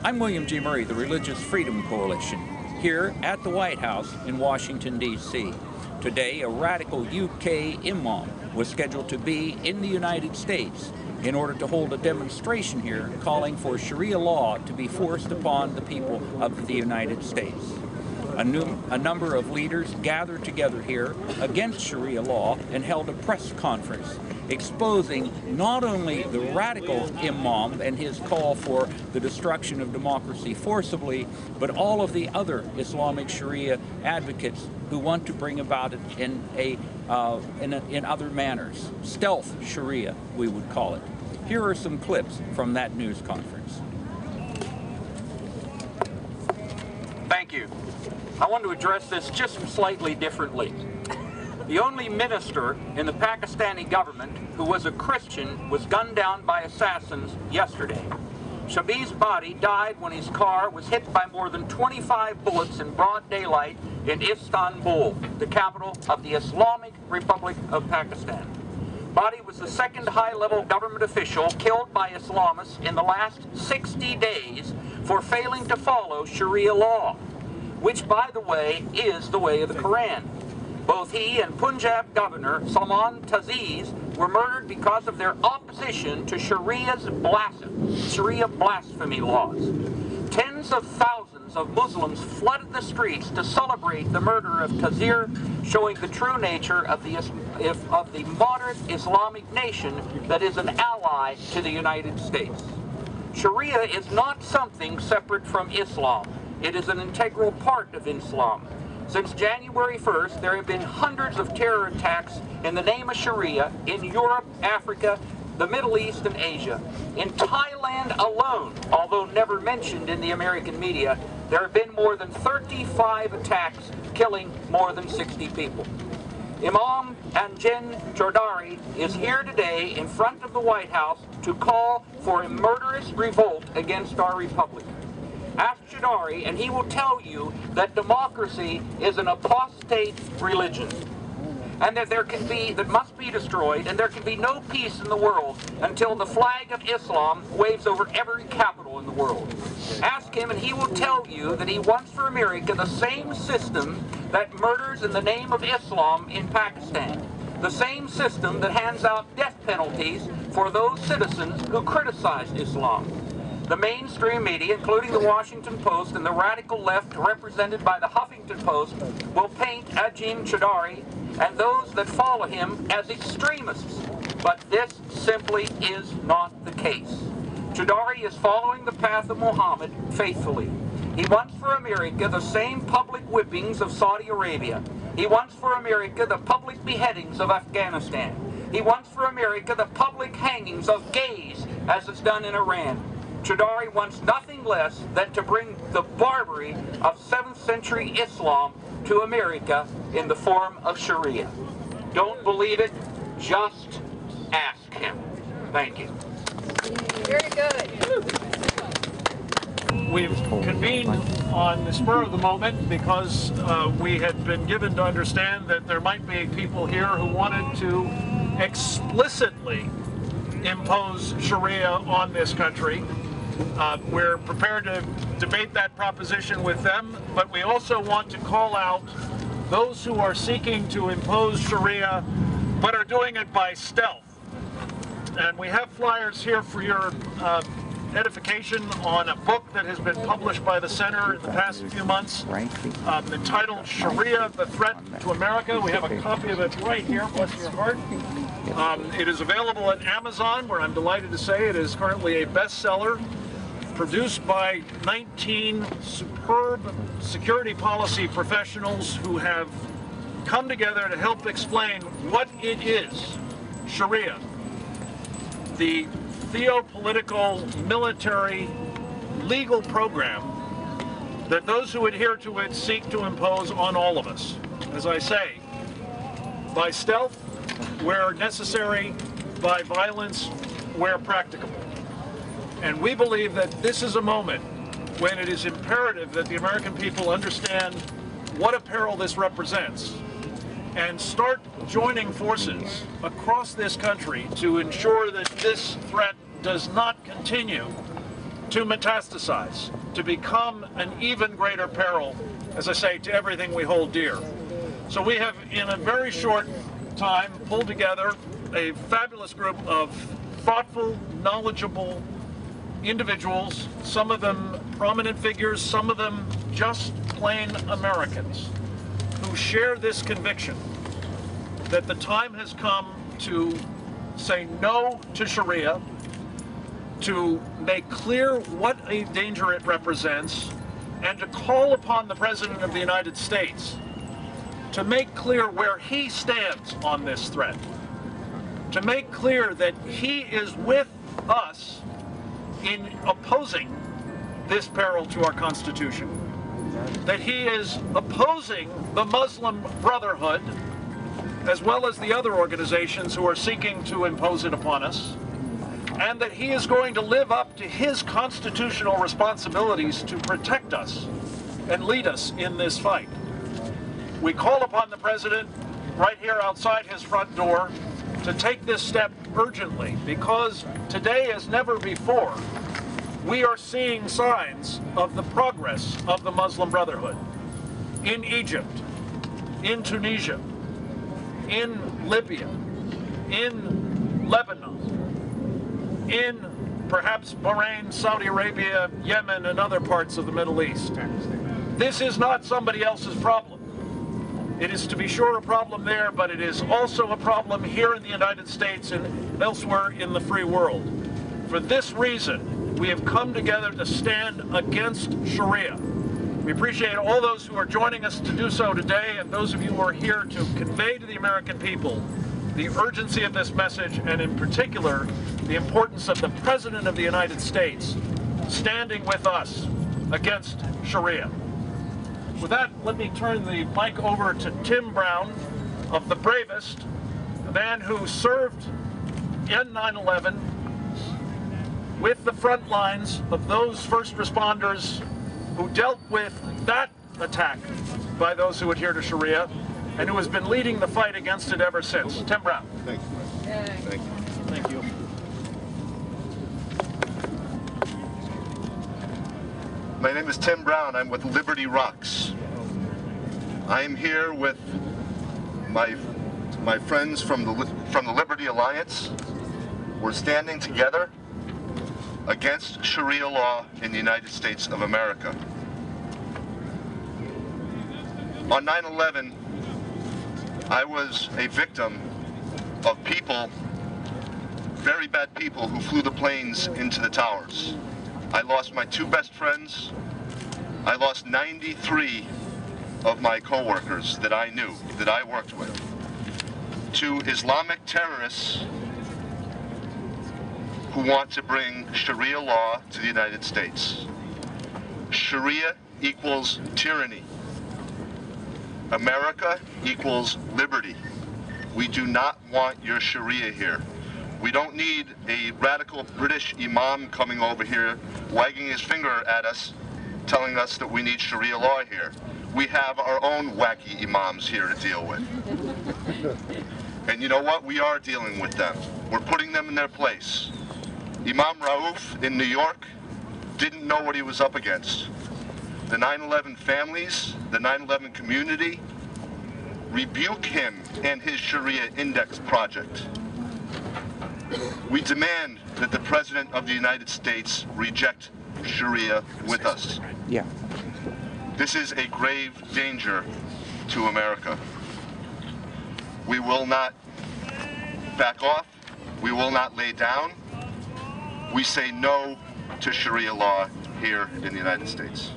I'm William G. Murray, the Religious Freedom Coalition, here at the White House in Washington, D.C. Today, a radical UK imam was scheduled to be in the United States in order to hold a demonstration here calling for Sharia law to be forced upon the people of the United States. A number of leaders gathered together here against Sharia law and held a press conference exposing not only the radical imam and his call for the destruction of democracy forcibly, but all of the other Islamic Sharia advocates who want to bring about it in other manners. Stealth Sharia, we would call it. Here are some clips from that news conference. Thank you. I want to address this just slightly differently. The only minister in the Pakistani government who was a Christian was gunned down by assassins yesterday. Shabi's body died when his car was hit by more than 25 bullets in broad daylight in Istanbul, the capital of the Islamic Republic of Pakistan. Body was the second high-level government official killed by Islamists in the last 60 days for failing to follow Sharia law, which, by the way, is the way of the Quran. Both he and Punjab Governor Salman Taseez were murdered because of their opposition to Sharia blasphemy laws. Tens of thousands of Muslims flooded the streets to celebrate the murder of Taseer, showing the true nature of the moderate Islamic nation that is an ally to the United States. Sharia is not something separate from Islam. It is an integral part of Islam. Since January 1st, there have been hundreds of terror attacks in the name of Sharia in Europe, Africa, the Middle East, and Asia. In Thailand alone, although never mentioned in the American media, there have been more than 35 attacks, killing more than 60 people. Imam Anjem Choudary is here today in front of the White House to call for a murderous revolt against our republic. Ask Choudary, and he will tell you that democracy is an apostate religion, and that must be destroyed, and there can be no peace in the world until the flag of Islam waves over every capital in the world. Ask him, and he will tell you that he wants for America the same system that murders in the name of Islam in Pakistan, the same system that hands out death penalties for those citizens who criticized Islam. The mainstream media, including the Washington Post and the radical left represented by the Huffington Post, will paint Anjem Choudary and those that follow him as extremists. But this simply is not the case. Choudary is following the path of Muhammad faithfully. He wants for America the same public whippings of Saudi Arabia. He wants for America the public beheadings of Afghanistan. He wants for America the public hangings of gays as it's done in Iran. Choudary wants nothing less than to bring the barbarity of 7th century Islam to America in the form of Sharia. Don't believe it, just ask him. Thank you. Very good. We've convened on the spur of the moment because we had been given to understand that there might be people here who wanted to explicitly impose Sharia on this country. We're prepared to debate that proposition with them, but we also want to call out those who are seeking to impose Sharia but are doing it by stealth. And we have flyers here for your edification on a book that has been published by the Center in the past few months, entitled Sharia, the Threat to America. We have a copy of it right here, bless your heart. It is available at Amazon, where I'm delighted to say it is currently a bestseller, produced by 19 superb security policy professionals who have come together to help explain what it is, Sharia, the theopolitical, military, legal program that those who adhere to it seek to impose on all of us. As I say, by stealth where necessary, by violence where practicable. And we believe that this is a moment when it is imperative that the American people understand what a peril this represents and start joining forces across this country to ensure that this threat does not continue to metastasize, to become an even greater peril, as I say, to everything we hold dear. So we have, in a very short time, pulled together a fabulous group of thoughtful, knowledgeable individuals, some of them prominent figures, some of them just plain Americans, who share this conviction that the time has come to say no to Sharia, to make clear what a danger it represents, and to call upon the President of the United States to make clear where he stands on this threat, to make clear that he is with us in opposing this peril to our Constitution, that he is opposing the Muslim Brotherhood, as well as the other organizations who are seeking to impose it upon us, and that he is going to live up to his constitutional responsibilities to protect us and lead us in this fight. We call upon the President right here outside his front door to take this step urgently, because today as never before, we are seeing signs of the progress of the Muslim Brotherhood in Egypt, in Tunisia, in Libya, in Lebanon, in perhaps Bahrain, Saudi Arabia, Yemen, and other parts of the Middle East. This is not somebody else's problem. It is, to be sure, a problem there, but it is also a problem here in the United States and elsewhere in the free world. For this reason, we have come together to stand against Sharia. We appreciate all those who are joining us to do so today, and those of you who are here to convey to the American people the urgency of this message, and in particular, the importance of the President of the United States standing with us against Sharia. With that, let me turn the mic over to Tim Brown of The Bravest, a man who served in 9/11 with the front lines of those first responders who dealt with that attack by those who adhere to Sharia, and who has been leading the fight against it ever since. Tim Brown. Thank you. Thank you. Thank you. My name is Tim Brown. I'm with Liberty Rocks. I am here with my friends from the Liberty Alliance. We're standing together against Sharia law in the United States of America. On 9/11, I was a victim of people, very bad people, who flew the planes into the towers. I lost my two best friends. I lost 93 of my coworkers that I knew, that I worked with, to Islamic terrorists who want to bring Sharia law to the United States. Sharia equals tyranny. America equals liberty. We do not want your Sharia here. We don't need a radical British imam coming over here, wagging his finger at us, telling us that we need Sharia law here. We have our own wacky imams here to deal with. And you know what? We are dealing with them. We're putting them in their place. Imam Rauf in New York didn't know what he was up against. The 9/11 families, the 9/11 community, rebuke him and his Sharia Index project. We demand that the President of the United States reject Sharia with us. Yeah. This is a grave danger to America. We will not back off. We will not lay down. We say no to Sharia law here in the United States.